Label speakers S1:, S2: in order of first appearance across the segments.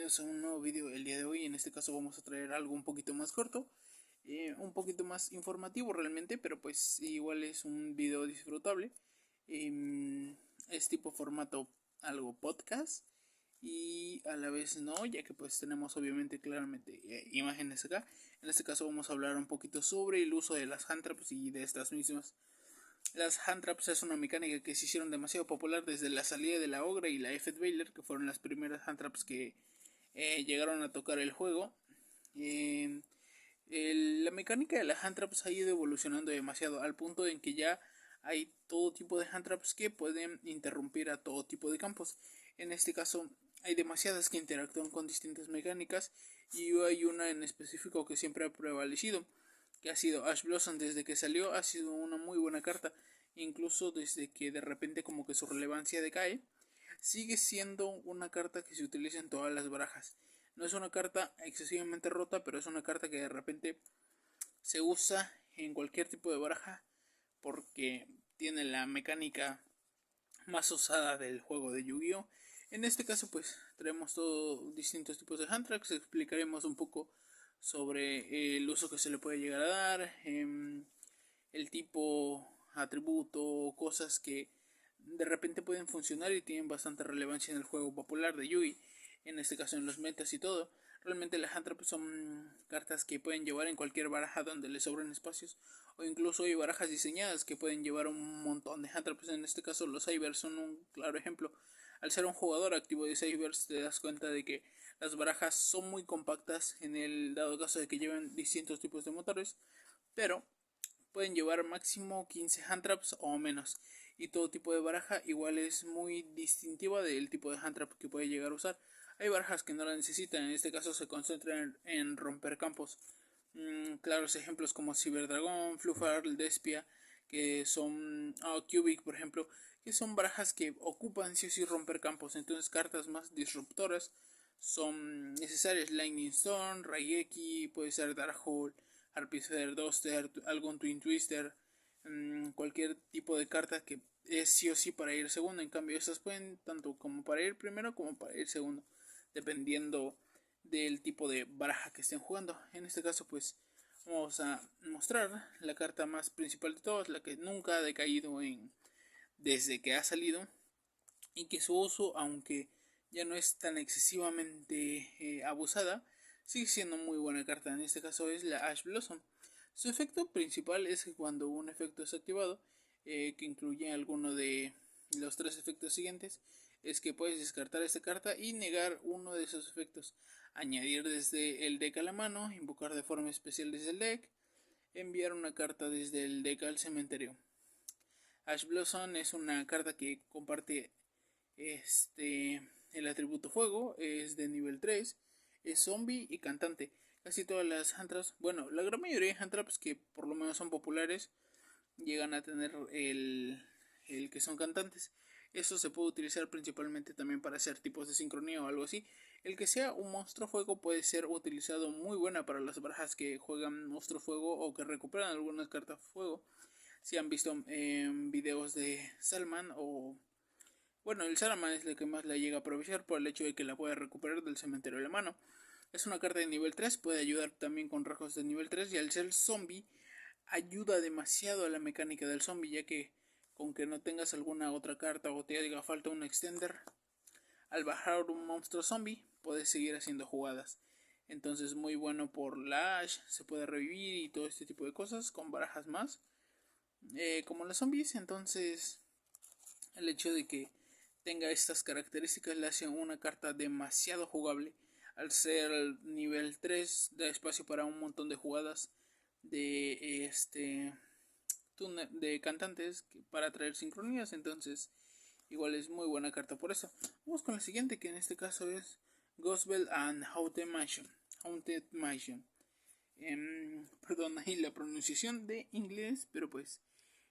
S1: bienvenidos a un nuevo video el día de hoy. En este caso vamos a traer algo un poquito más corto, un poquito más informativo realmente, pero pues igual es un video disfrutable. Es tipo formato algo podcast y a la vez no, ya que pues tenemos obviamente claramente imágenes acá. En este caso vamos a hablar un poquito sobre el uso de las hand traps y de estas mismas. Las hand traps es una mecánica que se hicieron demasiado popular desde la salida de la Ogre y la Effet Veiler, que fueron las primeras hand traps que llegaron a tocar el juego. Eh, la mecánica de las hand traps ha ido evolucionando demasiado al punto en que ya hay todo tipo de hand traps que pueden interrumpir a todo tipo de campos. En este caso hay demasiadas que interactúan con distintas mecánicas y hay una en específico que siempre ha prevalecido, que ha sido Ash Blossom. Desde que salió ha sido una muy buena carta, incluso desde que de repente como que su relevancia decae, sigue siendo una carta que se utiliza en todas las barajas. No es una carta excesivamente rota, pero es una carta que de repente se usa en cualquier tipo de baraja porque tiene la mecánica más usada del juego de Yu-Gi-Oh! En este caso pues traemos todos distintos tipos de hand traps, explicaremos un poco sobre el uso que se le puede llegar a dar, el tipo, atributo, cosas que de repente pueden funcionar y tienen bastante relevancia en el juego popular de Yugi, en este caso en los metas y todo. Realmente las hand traps son cartas que pueden llevar en cualquier baraja donde les sobren espacios, o incluso hay barajas diseñadas que pueden llevar un montón de hand traps. En este caso los Cybers son un claro ejemplo. Al ser un jugador activo de Cybers te das cuenta de que las barajas son muy compactas en el dado caso de que lleven distintos tipos de motores, pero pueden llevar máximo 15 hand traps o menos, y todo tipo de baraja igual es muy distintiva del tipo de hand trap que puede llegar a usar. Hay barajas que no la necesitan, en este caso se concentran en romper campos. Claros ejemplos como Cyberdragon, Fluffar, Despia, que son Cubic por ejemplo, que son barajas que ocupan sí o sí romper campos. Entonces cartas más disruptoras son necesarias: Lightning Storm, Raigeki, puede ser Darkhold, Harpysphere, Duster, algún Twin Twister, cualquier tipo de carta que es sí o sí para ir segundo. En cambio estas pueden tanto como para ir primero como para ir segundo, dependiendo del tipo de baraja que estén jugando. En este caso pues vamos a mostrar la carta más principal de todas, la que nunca ha decaído desde que ha salido, y que su uso, aunque ya no es tan excesivamente abusada, sigue siendo muy buena carta. En este caso es la Ash Blossom. Su efecto principal es que cuando un efecto es activado, que incluye alguno de los tres efectos siguientes, es que puedes descartar esta carta y negar uno de esos efectos, añadir desde el deck a la mano, invocar de forma especial desde el deck, enviar una carta desde el deck al cementerio. Ash Blossom es una carta que comparte el atributo fuego, es de nivel 3, es zombie y cantante. Casi todas las hand traps, bueno, la gran mayoría de hand traps que por lo menos son populares, llegan a tener el que son cantantes. Eso se puede utilizar principalmente también para hacer tipos de sincronía o algo así. El que sea un monstruo fuego puede ser utilizado muy buena para las barajas que juegan monstruo fuego o que recuperan algunas cartas fuego. Si han visto videos de Salman, o bueno, el Salaman es el que más la llega a aprovechar por el hecho de que la puede recuperar del cementerio de la mano. Es una carta de nivel 3, puede ayudar también con rasgos de nivel 3, y al ser zombie ayuda demasiado a la mecánica del zombie, ya que con que no tengas alguna otra carta o te haga falta un extender, al bajar un monstruo zombie puedes seguir haciendo jugadas. Entonces muy bueno por la Ash, se puede revivir y todo este tipo de cosas con barajas más como los zombies. Entonces el hecho de que tenga estas características le hace una carta demasiado jugable. Al ser nivel 3 da espacio para un montón de jugadas de de cantantes para traer sincronías. Entonces igual es muy buena carta por eso. Vamos con la siguiente, que en este caso es Gospel and Haunted Mansion. Perdón ahí la pronunciación de inglés, pero pues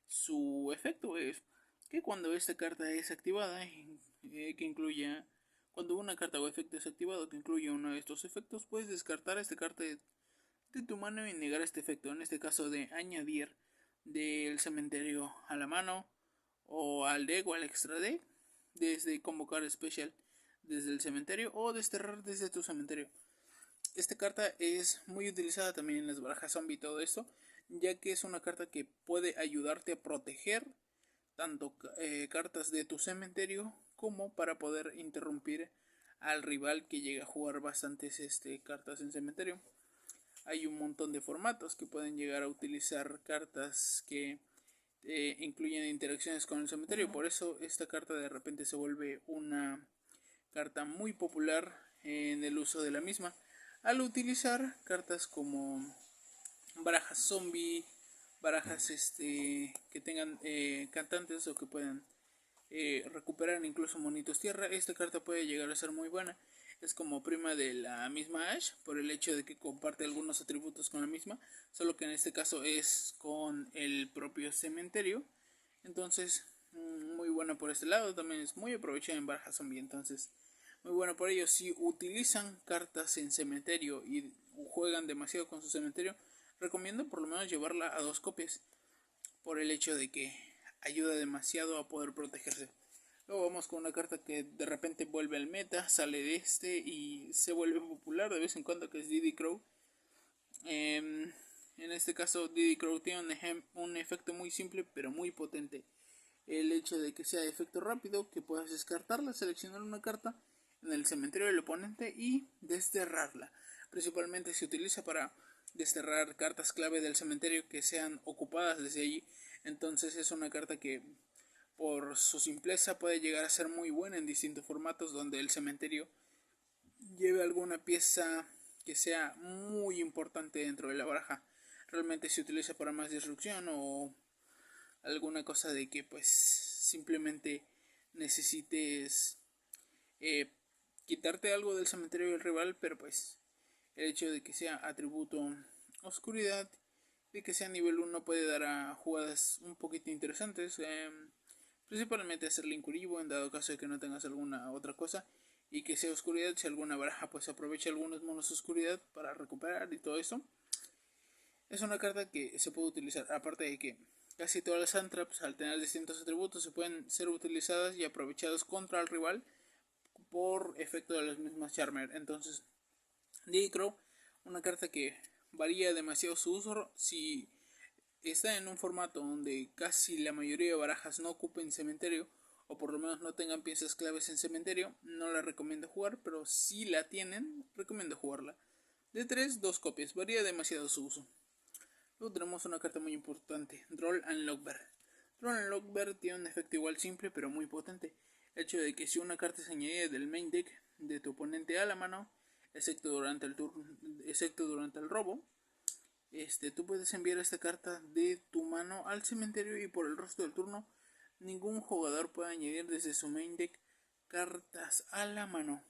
S1: su efecto es que cuando esta carta es activada, que incluya, cuando una carta o efecto es activado que incluye uno de estos efectos, puedes descartar esta carta de tu mano y negar este efecto. En este caso de añadir del cementerio a la mano o al deck o al extra deck, desde convocar special desde el cementerio o desterrar desde tu cementerio. Esta carta es muy utilizada también en las barajas zombie y todo esto, ya que es una carta que puede ayudarte a proteger tanto cartas de tu cementerio como para poder interrumpir al rival que llega a jugar bastantes cartas en cementerio. Hay un montón de formatos que pueden llegar a utilizar cartas que incluyen interacciones con el cementerio. Por eso esta carta de repente se vuelve una carta muy popular en el uso de la misma, al utilizar cartas como barajas zombie, barajas que tengan cantantes o que puedan recuperar incluso monitos tierra. Esta carta puede llegar a ser muy buena. Es como prima de la misma Ash por el hecho de que comparte algunos atributos con la misma, solo que en este caso es con el propio cementerio. Entonces muy buena por este lado. También es muy aprovechada en barajas zombie, entonces muy bueno por ello. Si utilizan cartas en cementerio y juegan demasiado con su cementerio, recomiendo por lo menos llevarla a 2 copias, por el hecho de que ayuda demasiado a poder protegerse. Luego vamos con una carta que de repente vuelve al meta, sale de y se vuelve popular de vez en cuando, que es Diddy Crow. En este caso Diddy Crow tiene un efecto muy simple pero muy potente. El hecho de que sea de efecto rápido, que puedas descartarla, seleccionar una carta en el cementerio del oponente y desterrarla. Principalmente se utiliza para desterrar cartas clave del cementerio que sean ocupadas desde allí. Entonces es una carta que por su simpleza puede llegar a ser muy buena en distintos formatos donde el cementerio lleve alguna pieza que sea muy importante dentro de la baraja. Realmente se utiliza para más destrucción o alguna cosa de que pues simplemente necesites eh, quitarte algo del cementerio del rival, pero pues el hecho de que sea atributo oscuridad y que sea nivel 1 puede dar a jugadas un poquito interesantes, principalmente hacerle incurivo en dado caso de que no tengas alguna otra cosa, y que sea oscuridad si alguna baraja pues aprovecha algunos monos oscuridad para recuperar y todo eso. Es una carta que se puede utilizar, aparte de que casi todas las Antraps al tener distintos atributos se pueden ser utilizadas y aprovechadas contra el rival por efecto de las mismas Charmer. Entonces Diddy Crow, una carta que varía demasiado su uso. Si está en un formato donde casi la mayoría de barajas no ocupen cementerio, o por lo menos no tengan piezas claves en cementerio, no la recomiendo jugar, pero si la tienen, recomiendo jugarla. De 3, 2 copias, varía demasiado su uso. Luego tenemos una carta muy importante, Droll and Lockbear. Droll and Lockbear tiene un efecto igual simple pero muy potente. El hecho de que si una carta se añade del main deck de tu oponente a la mano, excepto durante el robo, tú puedes enviar esta carta de tu mano al cementerio y por el resto del turno ningún jugador puede añadir desde su main deck cartas a la mano.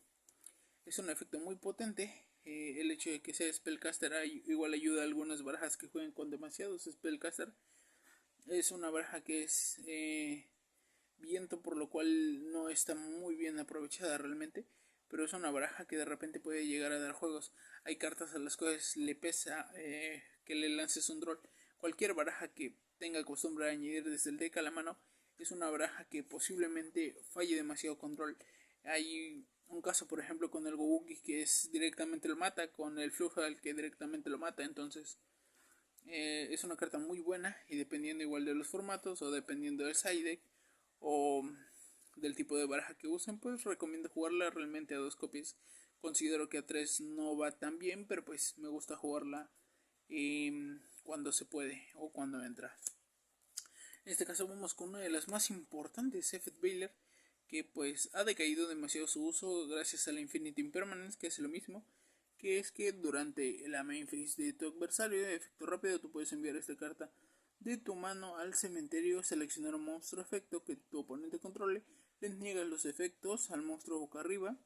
S1: Es un efecto muy potente. El hecho de que sea Spellcaster igual ayuda a algunas barajas que jueguen con demasiados Spellcaster. Es una baraja que es viento, por lo cual no está muy bien aprovechada realmente, pero es una baraja que de repente puede llegar a dar juegos. Hay cartas a las cuales le pesa que le lances un troll. Cualquier baraja que tenga costumbre de añadir desde el deck a la mano es una baraja que posiblemente falle demasiado control. Hay un caso, por ejemplo, con el Gobuki que es directamente lo mata, con el Flugal que directamente lo mata. Entonces es una carta muy buena, y dependiendo igual de los formatos o dependiendo del side deck o del tipo de baraja que usen, pues recomiendo jugarla realmente a 2 copias. Considero que a 3 no va tan bien, pero pues me gusta jugarla cuando se puede o cuando entra. En este caso vamos con una de las más importantes, Sefet Baylor, que pues ha decaído demasiado su uso gracias a la Infinite Impermanence, que es lo mismo, que es que durante la main phase de tu adversario, de efecto rápido, tú puedes enviar esta carta de tu mano al cementerio, seleccionar un monstruo efecto que tu oponente controle, le niegas los efectos al monstruo boca arriba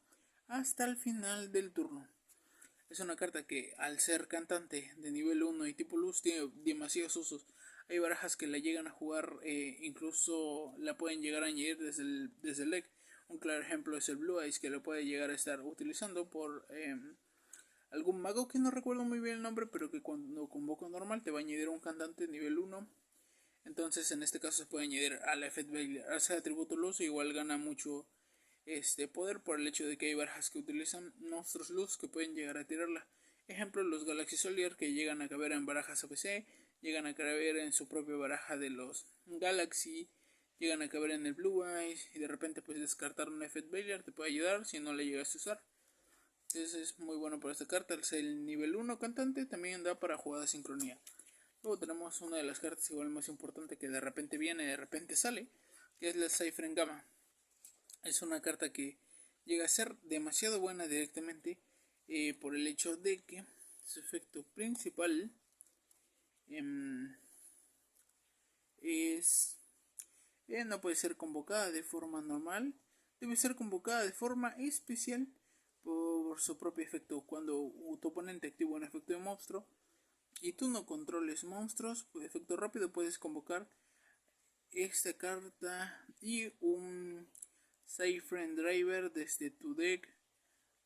S1: hasta el final del turno. Es una carta que al ser cantante de nivel 1 y tipo luz tiene demasiados usos. Hay barajas que la llegan a jugar, incluso la pueden llegar a añadir desde el deck. Un claro ejemplo es el Blue Eyes, que lo puede llegar a estar utilizando por algún mago que no recuerdo muy bien el nombre, pero que cuando convoco normal te va a añadir un cantante nivel 1. Entonces en este caso se puede añadir a la Effect Baylor, hace atributo luz, igual gana mucho este poder por el hecho de que hay barajas que utilizan monstruos luz que pueden llegar a tirarla. Ejemplo, los Galaxy Soldier que llegan a caber en barajas OPC, llegan a caber en su propia baraja de los Galaxy, llegan a caber en el Blue Eyes y de repente pues descartar un Effect Veiler te puede ayudar si no le llegas a usar. Entonces es muy bueno para esta carta. El nivel 1 cantante también da para jugada sincronía. Luego tenemos una de las cartas igual más importante que de repente viene, de repente sale, que es la Cypher Gamma. Es una carta que llega a ser demasiado buena directamente por el hecho de que su efecto principal es no puede ser convocada de forma normal, debe ser convocada de forma especial por su propio efecto. Cuando tu oponente activa un efecto de monstruo y tú no controles monstruos, por efecto rápido puedes convocar esta carta y un Cypher Driver desde tu deck,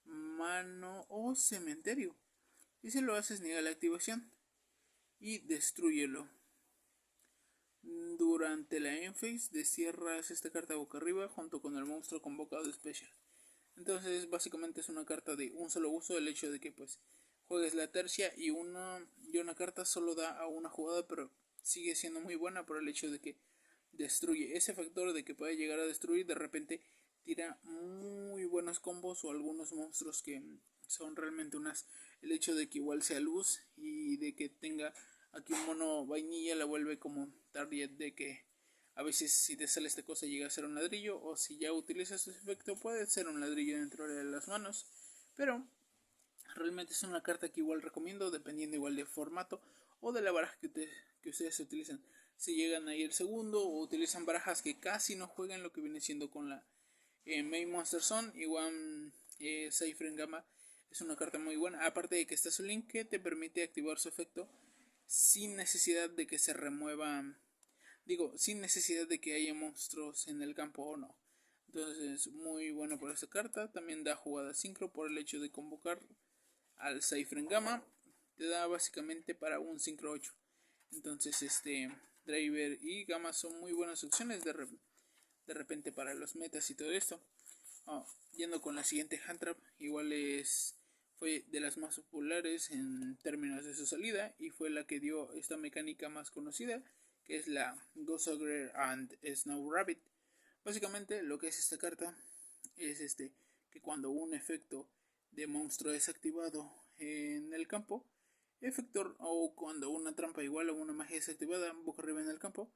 S1: mano o cementerio. Y si lo haces, niega la activación y destruyelo. Durante la endphase destierras esta carta boca arriba junto con el monstruo convocado de Special. Entonces básicamente es una carta de un solo uso, el hecho de que pues juegues la tercia y una carta solo da a una jugada, pero sigue siendo muy buena por el hecho de que destruye. Ese factor de que puede llegar a destruir, de repente tira muy buenos combos o algunos monstruos que son realmente unas. El hecho de que igual sea luz y de que tenga aquí un mono vainilla la vuelve como target de que a veces si te sale esta cosa llega a ser un ladrillo, o si ya utilizas ese efecto puede ser un ladrillo dentro de las manos. Pero realmente es una carta que igual recomiendo dependiendo igual de formato o de la baraja que ustedes utilizan. Si llegan ahí el segundo o utilizan barajas que casi no juegan lo que viene siendo con la Main Monster Zone, igual Cypher Gamma es una carta muy buena. Aparte de que está su link que te permite activar su efecto sin necesidad de que se remueva, sin necesidad de que haya monstruos en el campo o no. Entonces, muy bueno por esta carta. También da jugada sincro por el hecho de convocar al Cypher Gamma. Te da básicamente para un sincro 8. Entonces, Driver y Gamma son muy buenas opciones de repente para los metas y todo esto. Yendo con la siguiente Hand Trap, igual fue de las más populares en términos de su salida y fue la que dio esta mecánica más conocida, que es la Ghost Ogre and Snow Rabbit. Básicamente lo que es esta carta es que cuando un efecto de monstruo es activado en el campo, o cuando una trampa igual o una magia es activada boca arriba en el campo,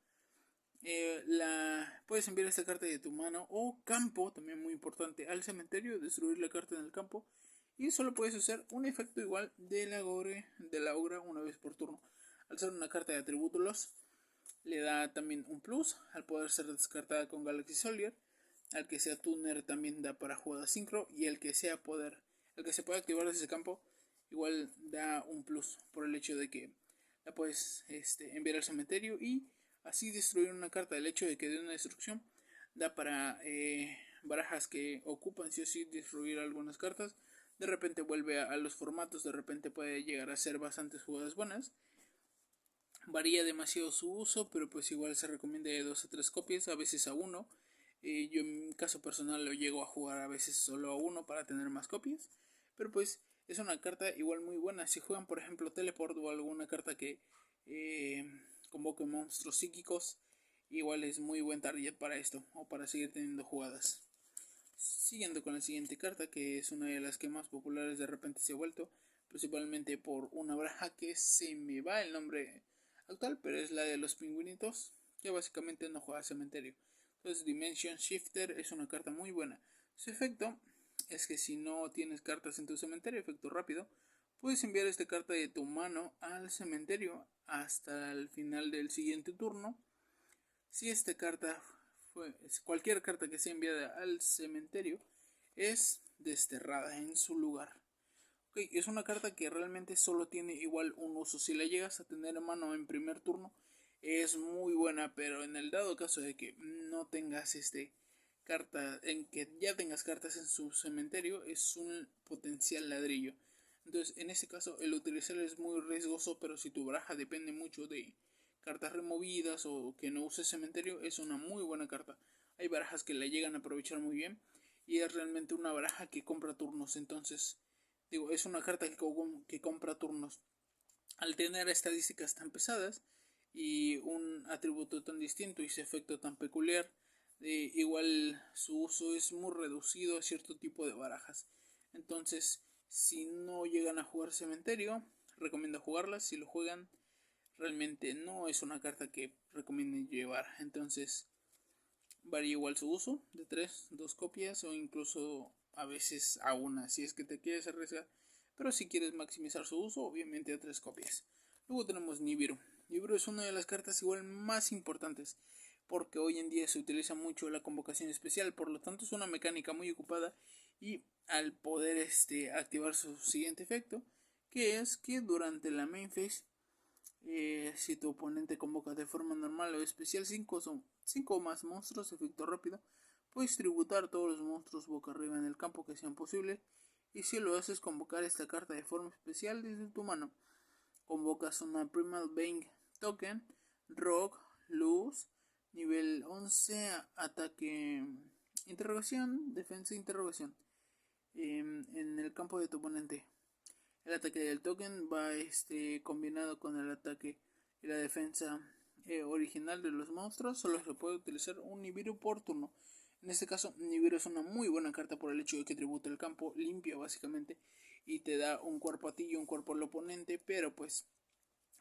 S1: puedes enviar esta carta de tu mano o campo, también muy importante, al cementerio, destruir la carta en el campo y solo puedes usar un efecto igual de la Ogra una vez por turno. Al ser una carta de atributos le da también un plus al poder ser descartada con Galaxy Soldier. Al que sea tuner también da para jugada sincro y el que se pueda activar desde ese campo igual da un plus por el hecho de que la puedes enviar al cementerio y así destruir una carta. El hecho de que dé una destrucción da para barajas que ocupan sí o sí destruir algunas cartas. De repente vuelve a los formatos, de repente puede llegar a ser bastantes jugadas buenas. Varía demasiado su uso, pero pues igual se recomienda de 2 a 3 copias, a veces a 1. Yo en mi caso personal lo llego a jugar a veces solo a 1 para tener más copias. Pero pues es una carta igual muy buena. Si juegan por ejemplo Teleport o alguna carta que convoque monstruos psíquicos, igual es muy buen target para esto o para seguir teniendo jugadas. Siguiendo con la siguiente carta, que es una de las que más populares de repente se ha vuelto, principalmente por una baraja que se me va el nombre actual, pero es la de los pingüinitos, que básicamente no juega cementerio. Entonces Dimension Shifter es una carta muy buena. Su efecto es que si no tienes cartas en tu cementerio, efecto rápido, puedes enviar esta carta de tu mano al cementerio hasta el final del siguiente turno. Si esta carta cualquier carta que sea enviada al cementerio es desterrada en su lugar. Okay, es una carta que realmente solo tiene igual un uso. Si la llegas a tener en mano en primer turno es muy buena, pero en el dado caso de que no tengas carta, en que ya tengas cartas en su cementerio, es un potencial ladrillo. Entonces en ese caso el utilizar es muy riesgoso, pero si tu baraja depende mucho de cartas removidas o que no uses cementerio, es una muy buena carta. Hay barajas que la llegan a aprovechar muy bien y es realmente una baraja que compra turnos. Entonces, digo, es una carta que compra turnos. Al tener estadísticas tan pesadas y un atributo tan distinto y ese efecto tan peculiar, igual su uso es muy reducido a cierto tipo de barajas. Entonces, si no llegan a jugar cementerio, recomiendo jugarlas. Si lo juegan, realmente no es una carta que recomienden llevar. Entonces, varía igual su uso, de 3, 2 copias o incluso a veces a una, si es que te quieres arriesgar. Pero si quieres maximizar su uso, obviamente a 3 copias. Luego tenemos Nibiru. Nibiru es una de las cartas igual más importantes, porque hoy en día se utiliza mucho la convocación especial, por lo tanto es una mecánica muy ocupada. Y al poder activar su siguiente efecto, que es que durante la main phase, si tu oponente convoca de forma normal o especial 5 o más monstruos, efecto rápido, puedes tributar todos los monstruos boca arriba en el campo que sean posibles. Y si lo haces, convocar esta carta de forma especial desde tu mano. Convocas una Primal Bang Token, Rock, Luz, nivel 11, ataque, interrogación, defensa, interrogación, en el campo de tu oponente. El ataque del token va combinado con el ataque y la defensa original de los monstruos. Solo se puede utilizar un Nibiru por turno. En este caso, Nibiru es una muy buena carta por el hecho de que tributa el campo, limpia básicamente, y te da un cuerpo a ti y un cuerpo al oponente, pero pues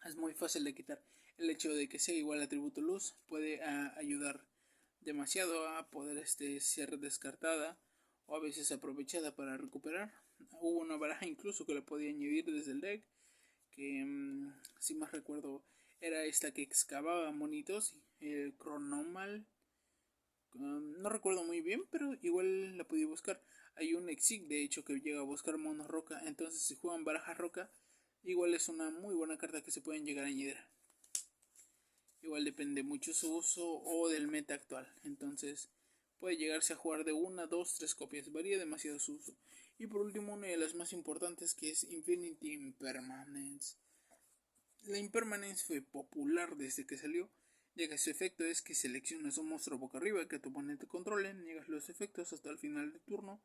S1: es muy fácil de quitar. El hecho de que sea igual atributo luz puede ayudar demasiado a poder ser descartada o a veces aprovechada para recuperar. Hubo una baraja incluso que la podía añadir desde el deck, que si más recuerdo era esta que excavaba monitos, el Chronomal. No recuerdo muy bien, pero igual la podía buscar. Hay un Exig de hecho que llega a buscar monos roca, entonces si juegan barajas roca, igual es una muy buena carta que se pueden llegar a añadir. Igual depende mucho su uso o del meta actual. Entonces puede llegarse a jugar de 1, 2, 3 copias. Varía demasiado su uso. Y por último, una de las más importantes, que es Infinity Impermanence. La Impermanence fue popular desde que salió, ya que su efecto es que seleccionas un monstruo boca arriba que tu oponente controle, niegas los efectos hasta el final del turno.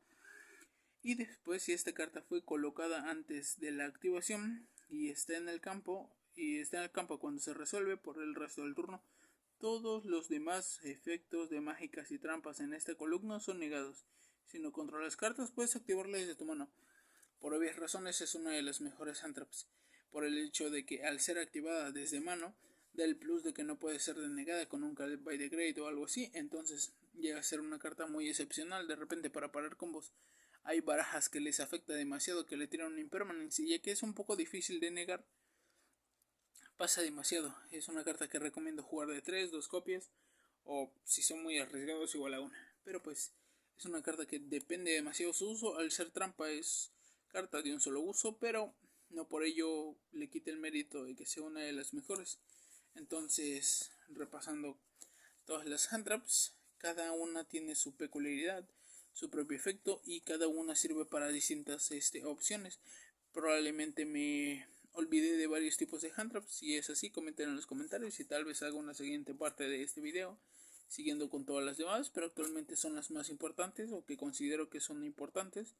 S1: Y después, si esta carta fue colocada antes de la activación y está en el campo, cuando se resuelve por el resto del turno, todos los demás efectos de mágicas y trampas en esta columna son negados. Si no controlas cartas, puedes activarla desde tu mano. Por obvias razones es una de las mejores hand traps, por el hecho de que al ser activada desde mano, da el plus de que no puede ser denegada con un Call by the Great o algo así. Entonces llega a ser una carta muy excepcional de repente para parar combos. Hay barajas que les afecta demasiado que le tiran un impermanence, y ya que es un poco difícil de negar, pasa demasiado. Es una carta que recomiendo jugar de 3, 2 copias, o si son muy arriesgados igual a una. Pero pues es una carta que depende demasiado su uso. Al ser trampa es carta de un solo uso, pero no por ello le quita el mérito de que sea una de las mejores. Entonces, repasando todas las hand traps, cada una tiene su peculiaridad, su propio efecto, y cada una sirve para distintas opciones. Probablemente me olvidé de varios tipos de hand traps. Si es así, comenten en los comentarios y tal vez haga una siguiente parte de este video siguiendo con todas las demás, pero actualmente son las más importantes o que considero que son importantes.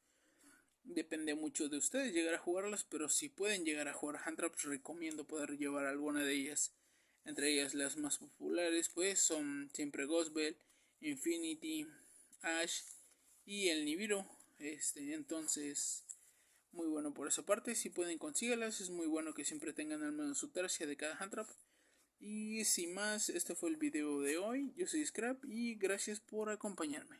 S1: Depende mucho de ustedes llegar a jugarlas, pero si pueden llegar a jugar hand traps, recomiendo poder llevar alguna de ellas. Entre ellas las más populares pues son siempre Ghostbell, Infinity, Ash y el Nibiru. Entonces, muy bueno por esa parte. Si pueden, consíguelas. Es muy bueno que siempre tengan al menos su tercia de cada hand trap. Y sin más, este fue el video de hoy. Yo soy Scrap y gracias por acompañarme.